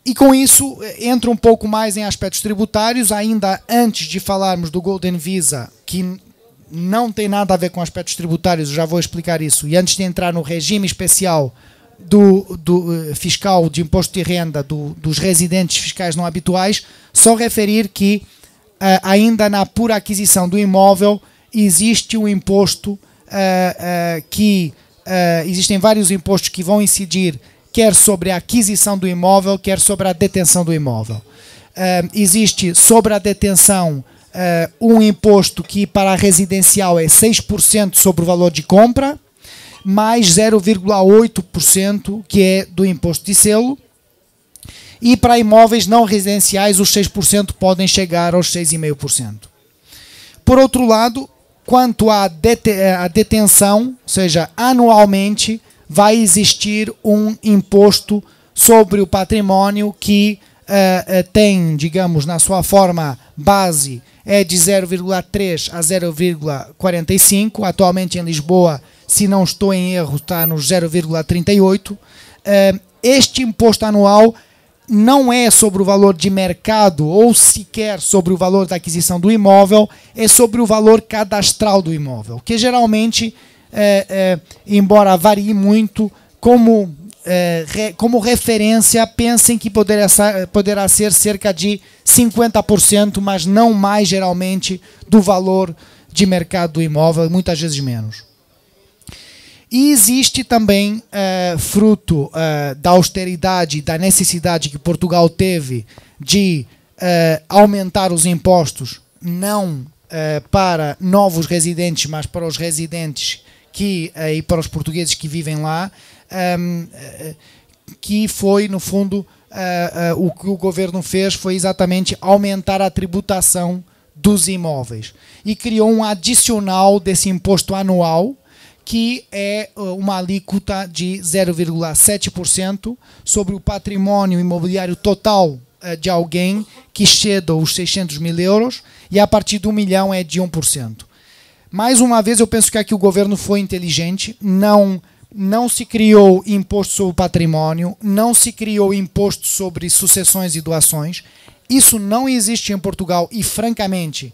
E com isso, entra um pouco mais em aspectos tributários, ainda antes de falarmos do Golden Visa, que não tem nada a ver com aspectos tributários, já vou explicar isso, e antes de entrar no regime especial do fiscal de imposto de renda dos residentes fiscais não habituais, só referir que ainda na pura aquisição do imóvel existe um imposto existem vários impostos que vão incidir quer sobre a aquisição do imóvel, quer sobre a detenção do imóvel. Existe sobre a detenção um imposto que para a residencial é 6% sobre o valor de compra, mais 0,8% que é do imposto de selo, e para imóveis não residenciais os 6% podem chegar aos 6,5%. Por outro lado, quanto à detenção, ou seja, anualmente vai existir um imposto sobre o património que tem, digamos, na sua forma base, é de 0,3 a 0,45. Atualmente em Lisboa, se não estou em erro, está nos 0,38. Este imposto anual não é sobre o valor de mercado ou sequer sobre o valor da aquisição do imóvel, é sobre o valor cadastral do imóvel, que geralmente, embora varie muito, como referência, pensem que poderá ser cerca de 50%, mas não mais geralmente do valor de mercado do imóvel, muitas vezes menos. E existe também, fruto da austeridade, da necessidade que Portugal teve de aumentar os impostos, não para novos residentes, mas para os residentes e para os portugueses que vivem lá, que foi, no fundo, o que o governo fez foi exatamente aumentar a tributação dos imóveis. E criou um adicional desse imposto anual, que é uma alíquota de 0,7% sobre o património imobiliário total de alguém que exceda os 600 mil euros, e a partir de 1 milhão é de 1%. Mais uma vez, eu penso que aqui o governo foi inteligente, não se criou imposto sobre o património, não se criou imposto sobre sucessões e doações. Isso não existe em Portugal e, francamente,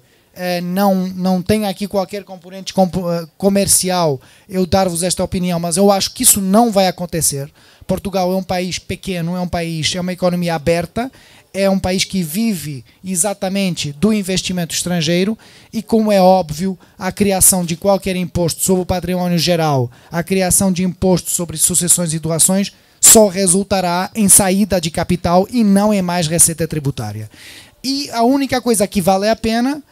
não tem aqui qualquer componente comercial eu dar-vos esta opinião, mas eu acho que isso não vai acontecer. Portugal é um país pequeno, é uma economia aberta, é um país que vive exatamente do investimento estrangeiro e, como é óbvio, a criação de qualquer imposto sobre o património geral, a criação de imposto sobre sucessões e doações só resultará em saída de capital e não em mais receita tributária. E a única coisa que vale a pena,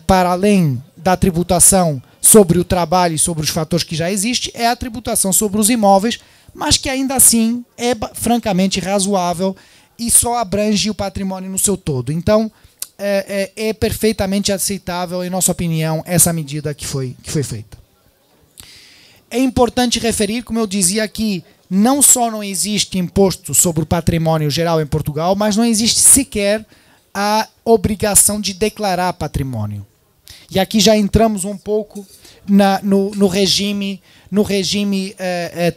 para além da tributação sobre o trabalho e sobre os fatores que já existem, é a tributação sobre os imóveis, mas que ainda assim é francamente razoável e só abrange o patrimônio no seu todo. Então, é perfeitamente aceitável, em nossa opinião, essa medida que foi feita. É importante referir, como eu dizia aqui, não só não existe imposto sobre o patrimônio geral em Portugal, mas não existe sequer a obrigação de declarar patrimônio. E aqui já entramos um pouco no regime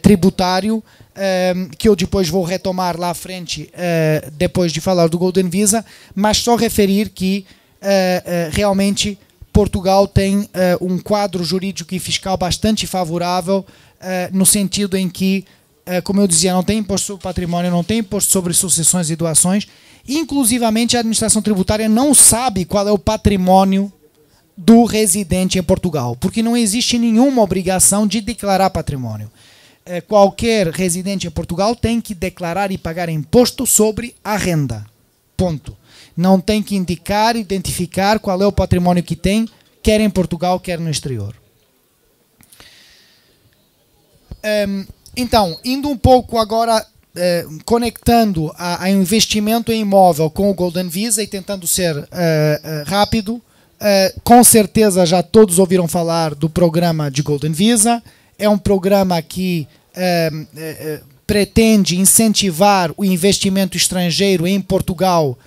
tributário, que eu depois vou retomar lá à frente, depois de falar do Golden Visa, mas só referir que realmente Portugal tem um quadro jurídico e fiscal bastante favorável, no sentido em que, como eu dizia, não tem imposto sobre patrimônio, não tem imposto sobre sucessões e doações, inclusivamente a administração tributária não sabe qual é o patrimônio do residente em Portugal, porque não existe nenhuma obrigação de declarar patrimônio. Qualquer residente em Portugal tem que declarar e pagar imposto sobre a renda. Ponto. Não tem que identificar qual é o patrimônio que tem, quer em Portugal, quer no exterior. Então, indo um pouco agora conectando a investimento em imóvel com o Golden Visa e tentando ser rápido, com certeza já todos ouviram falar do programa de Golden Visa. É um programa que pretende incentivar o investimento estrangeiro em Portugal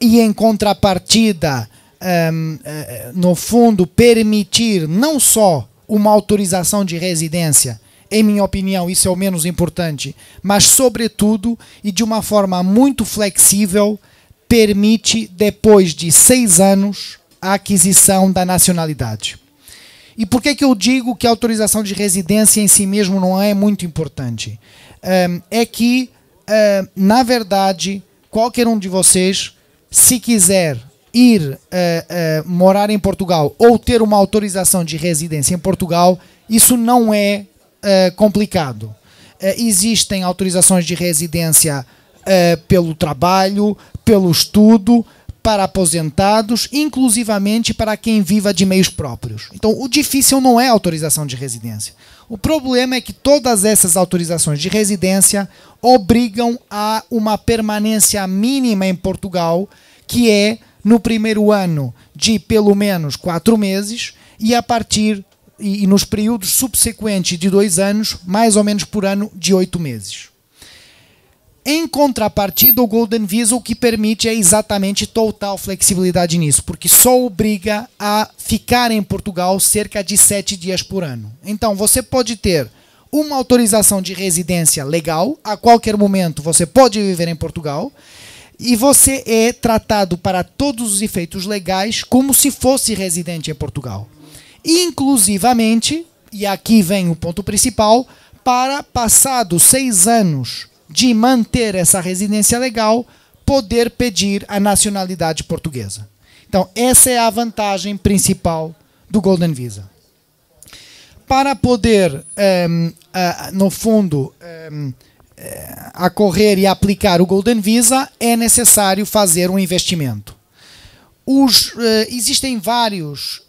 e, em contrapartida, no fundo, permitir não só uma autorização de residência, em minha opinião, isso é o menos importante, mas, sobretudo, e de uma forma muito flexível, permite, depois de 6 anos, a aquisição da nacionalidade. E por que eu digo que a autorização de residência em si mesmo não é muito importante? É que, na verdade, qualquer um de vocês, se quiser ir morar em Portugal ou ter uma autorização de residência em Portugal, isso não é complicado. Existem autorizações de residência pelo trabalho, pelo estudo, para aposentados, inclusivamente para quem viva de meios próprios. Então, o difícil não é a autorização de residência. O problema é que todas essas autorizações de residência obrigam a uma permanência mínima em Portugal, que é no primeiro ano de pelo menos 4 meses e a partir e nos períodos subsequentes de 2 anos, mais ou menos por ano, de 8 meses. Em contrapartida, o Golden Visa o que permite é exatamente total flexibilidade nisso, porque só obriga a ficar em Portugal cerca de 7 dias por ano. Então, você pode ter uma autorização de residência legal, a qualquer momento você pode viver em Portugal, e você é tratado para todos os efeitos legais como se fosse residente em Portugal. Inclusivamente, e aqui vem o ponto principal, para passados 6 anos de manter essa residência legal, poder pedir a nacionalidade portuguesa. Então, essa é a vantagem principal do Golden Visa. Para poder, no fundo, acorrer e aplicar o Golden Visa, é necessário fazer um investimento. Existem vários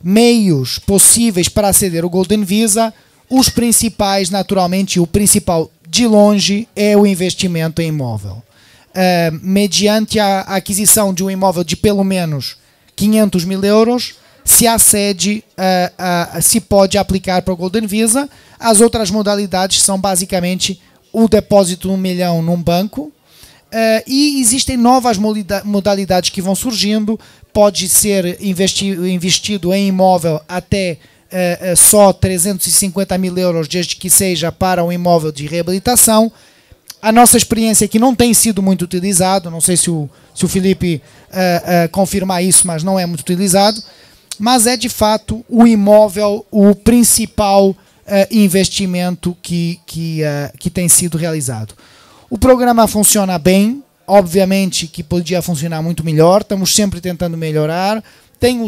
meios possíveis para aceder ao Golden Visa. Os principais, naturalmente, o principal de longe é o investimento em imóvel. Mediante a aquisição de um imóvel de pelo menos 500 mil euros, se pode aplicar para o Golden Visa. As outras modalidades são basicamente o depósito de 1 milhão num banco, e existem novas modalidades que vão surgindo. Pode ser investido em imóvel até só 350 mil euros, desde que seja para um imóvel de reabilitação. A nossa experiência aqui não tem sido muito utilizado, não sei se o Filipe confirmar isso, mas não é muito utilizado, mas é de fato o imóvel o principal investimento que tem sido realizado. O programa funciona bem, obviamente que podia funcionar muito melhor, estamos sempre tentando melhorar, tem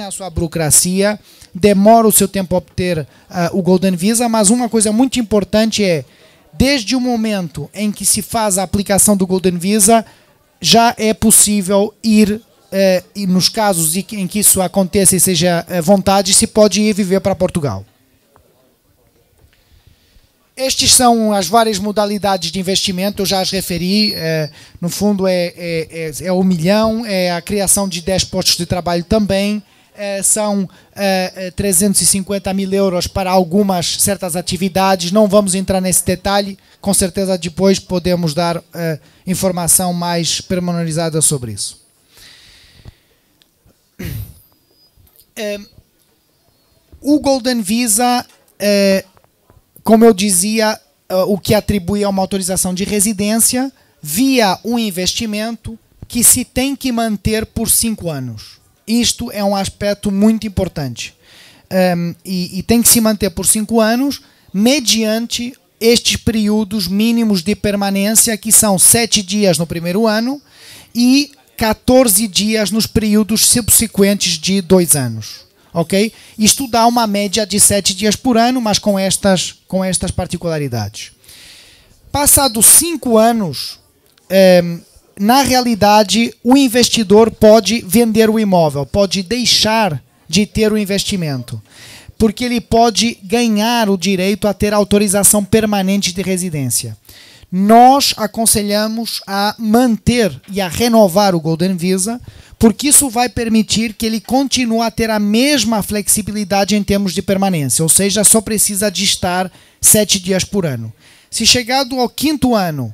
a sua burocracia, demora o seu tempo a obter o Golden Visa, mas uma coisa muito importante é, desde o momento em que se faz a aplicação do Golden Visa, já é possível ir, e nos casos em que isso aconteça e seja vontade, se pode ir viver para Portugal. Estas são as várias modalidades de investimento, eu já as referi. No fundo é 1 milhão, é a criação de 10 postos de trabalho também, são 350 mil euros para algumas certas atividades. Não vamos entrar nesse detalhe, com certeza depois podemos dar informação mais pormenorizada sobre isso. O Golden Visa, como eu dizia, o que atribui a uma autorização de residência via um investimento que se tem que manter por 5 anos. Isto é um aspecto muito importante. E tem que se manter por 5 anos mediante estes períodos mínimos de permanência, que são 7 dias no primeiro ano e 14 dias nos períodos subsequentes de 2 anos. Okay? Isto dá uma média de 7 dias por ano, mas com estas particularidades. Passados 5 anos, na realidade, o investidor pode vender o imóvel, pode deixar de ter o investimento. porque ele pode ganhar o direito a ter autorização permanente de residência. Nós aconselhamos a manter e a renovar o Golden Visa, porque isso vai permitir que ele continue a ter a mesma flexibilidade em termos de permanência, ou seja, só precisa de estar 7 dias por ano. Se chegado ao 5º ano,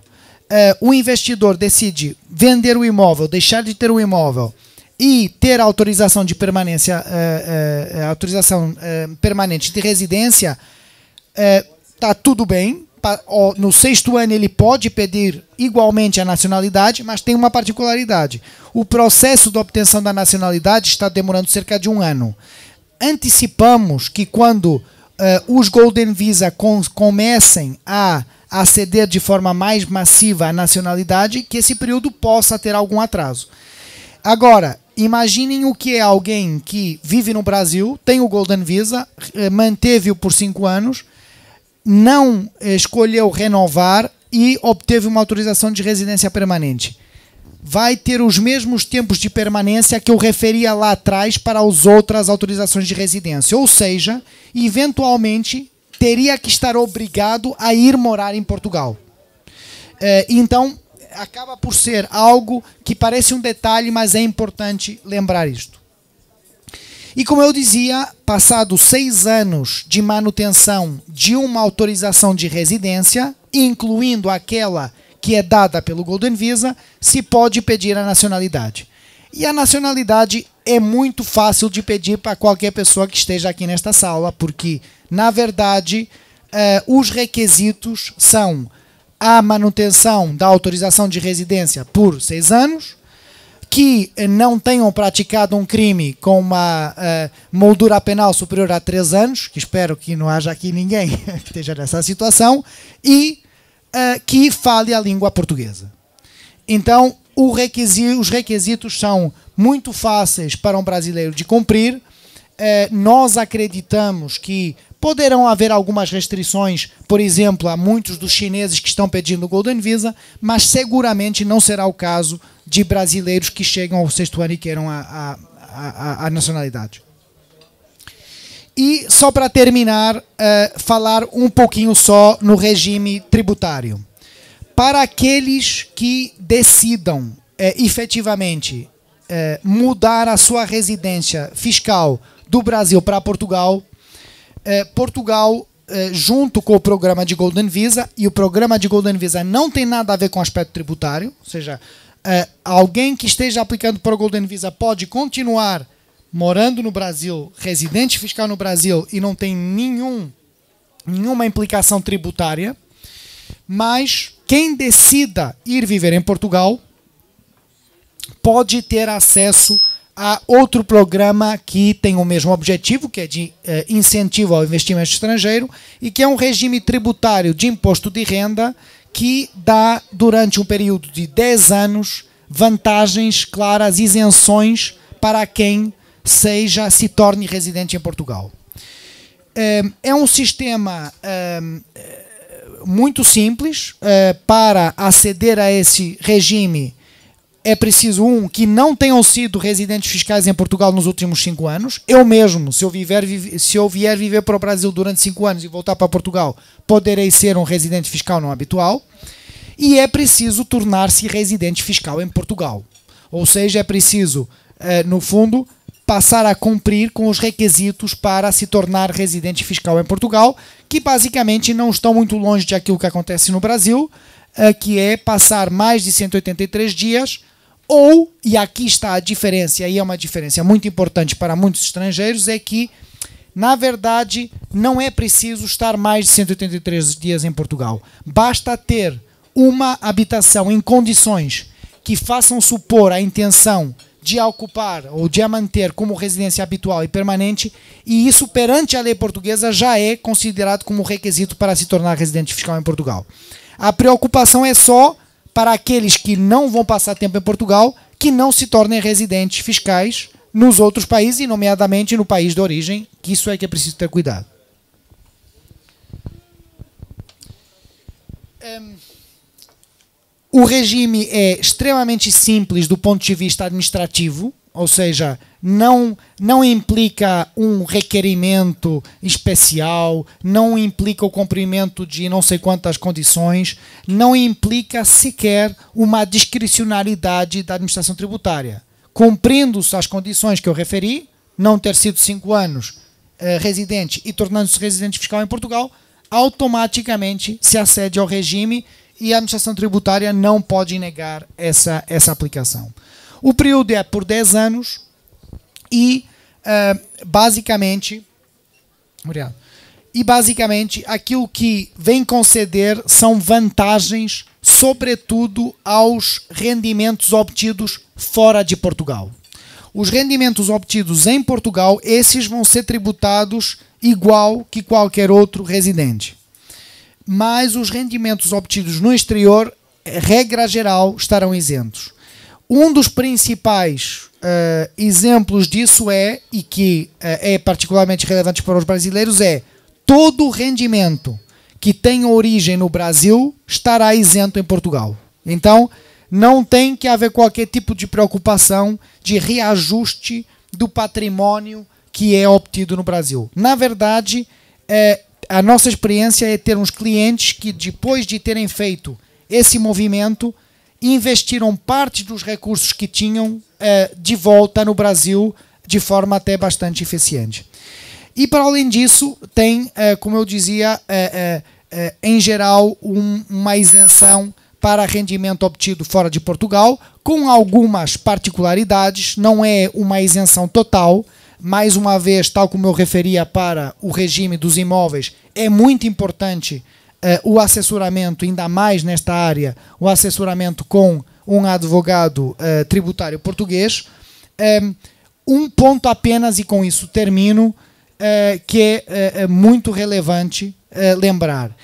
o investidor decide vender o imóvel, deixar de ter o imóvel e ter a autorização de permanência, permanente de residência, está tudo bem. No 6º ano ele pode pedir igualmente a nacionalidade, mas tem uma particularidade. O processo de obtenção da nacionalidade está demorando cerca de 1 ano. Antecipamos que quando os Golden Visa comecem a aceder de forma mais massiva à nacionalidade, que esse período possa ter algum atraso. Agora, imaginem o que é alguém que vive no Brasil, tem o Golden Visa, manteve-o por 5 anos, não escolheu renovar e obteve uma autorização de residência permanente. Vai ter os mesmos tempos de permanência que eu referia lá atrás para as outras autorizações de residência. Ou seja, eventualmente teria que estar obrigado a ir morar em Portugal. Então, acaba por ser algo que parece um detalhe, mas é importante lembrar isto. E como eu dizia, passados 6 anos de manutenção de uma autorização de residência, incluindo aquela que é dada pelo Golden Visa, se pode pedir a nacionalidade. E a nacionalidade é muito fácil de pedir para qualquer pessoa que esteja aqui nesta sala, porque, na verdade, os requisitos são a manutenção da autorização de residência por 6 anos, que não tenham praticado um crime com uma moldura penal superior a 3 anos, que espero que não haja aqui ninguém que esteja nessa situação, e que fale a língua portuguesa. Então, os requisitos são muito fáceis para um brasileiro de cumprir. Nós acreditamos que poderão haver algumas restrições, por exemplo, a muitos dos chineses que estão pedindo o Golden Visa, mas seguramente não será o caso de brasileiros que chegam ao 6º ano e queiram a nacionalidade. E só para terminar, falar um pouquinho só no regime tributário. Para aqueles que decidam efetivamente mudar a sua residência fiscal do Brasil para Portugal, Portugal, junto com o programa de Golden Visa, e o programa de Golden Visa não tem nada a ver com o aspecto tributário, ou seja, alguém que esteja aplicando para o Golden Visa pode continuar morando no Brasil, residente fiscal no Brasil, e não tem nenhuma implicação tributária, mas quem decida ir viver em Portugal pode ter acesso a outro programa que tem o mesmo objetivo, que é de incentivo ao investimento estrangeiro, e que é um regime tributário de imposto de renda que dá, durante um período de 10 anos, vantagens claras, isenções para quem se torne residente em Portugal. É um sistema muito simples. Para aceder a esse regime é preciso, que não tenham sido residentes fiscais em Portugal nos últimos 5 anos. Eu mesmo, se eu vier viver para o Brasil durante 5 anos e voltar para Portugal, poderei ser um residente fiscal não habitual. E é preciso tornar-se residente fiscal em Portugal. Ou seja, é preciso, no fundo, passar a cumprir com os requisitos para se tornar residente fiscal em Portugal, que basicamente não estão muito longe de aquilo que acontece no Brasil, que é passar mais de 183 dias, ou, e aqui está a diferença, e é uma diferença muito importante para muitos estrangeiros, é que, na verdade, não é preciso estar mais de 183 dias em Portugal. Basta ter uma habitação em condições que façam supor a intenção de a ocupar ou de a manter como residência habitual e permanente, e isso, perante a lei portuguesa, já é considerado como requisito para se tornar residente fiscal em Portugal. A preocupação é só para aqueles que não vão passar tempo em Portugal, que não se tornem residentes fiscais nos outros países, e nomeadamente no país de origem, que isso é que é preciso ter cuidado. O regime é extremamente simples do ponto de vista administrativo. ou seja, não implica um requerimento especial, não implica o cumprimento de não sei quantas condições, não implica sequer uma discricionariedade da administração tributária. Cumprindo-se as condições que eu referi, não ter sido 5 anos residente e tornando-se residente fiscal em Portugal, automaticamente se acede ao regime e a administração tributária não pode negar essa aplicação. O período é por 10 anos e, basicamente, aquilo que vem conceder são vantagens, sobretudo aos rendimentos obtidos fora de Portugal. Os rendimentos obtidos em Portugal, esses vão ser tributados igual que qualquer outro residente. Mas os rendimentos obtidos no exterior, regra geral, estarão isentos. Um dos principais exemplos disso e que é particularmente relevante para os brasileiros, todo o rendimento que tem origem no Brasil estará isento em Portugal. Então, não tem que haver qualquer tipo de preocupação de reajuste do patrimônio que é obtido no Brasil. Na verdade, a nossa experiência é ter uns clientes que, depois de terem feito esse movimento, investiram parte dos recursos que tinham de volta no Brasil de forma até bastante eficiente. E, para além disso, tem, como eu dizia, em geral, uma isenção para rendimento obtido fora de Portugal, com algumas particularidades. Não é uma isenção total. Mais uma vez, tal como eu referia para o regime dos imóveis, é muito importante o assessoramento, ainda mais nesta área, o assessoramento com um advogado tributário português. Um ponto apenas, e com isso termino, que é muito relevante lembrar.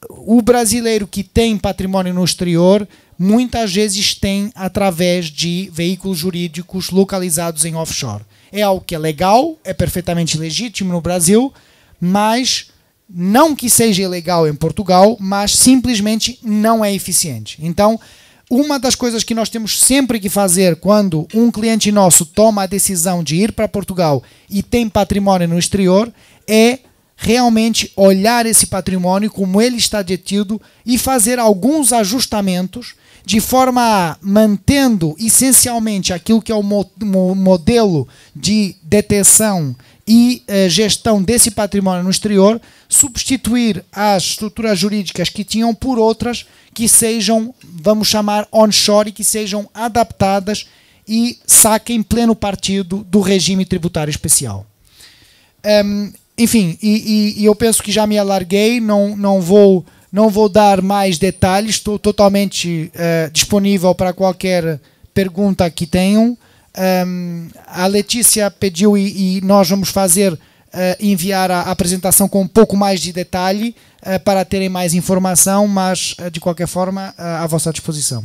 O brasileiro que tem patrimônio no exterior, muitas vezes tem através de veículos jurídicos localizados em offshore. É algo que é legal, é perfeitamente legítimo no Brasil, mas não que seja ilegal em Portugal, mas simplesmente não é eficiente. Então, uma das coisas que nós temos sempre que fazer quando um cliente nosso toma a decisão de ir para Portugal e tem patrimônio no exterior é realmente olhar esse patrimônio, como ele está detido, e fazer alguns ajustamentos de forma a, mantendo essencialmente aquilo que é o modelo de detenção e gestão desse patrimônio no exterior, substituir as estruturas jurídicas que tinham por outras que sejam, vamos chamar, onshore, e que sejam adaptadas e saquem pleno partido do regime tributário especial. Enfim, eu penso que já me alarguei, não vou dar mais detalhes, estou totalmente disponível para qualquer pergunta que tenham. A Letícia pediu e nós vamos enviar a apresentação com um pouco mais de detalhe para terem mais informação, mas de qualquer forma à vossa disposição.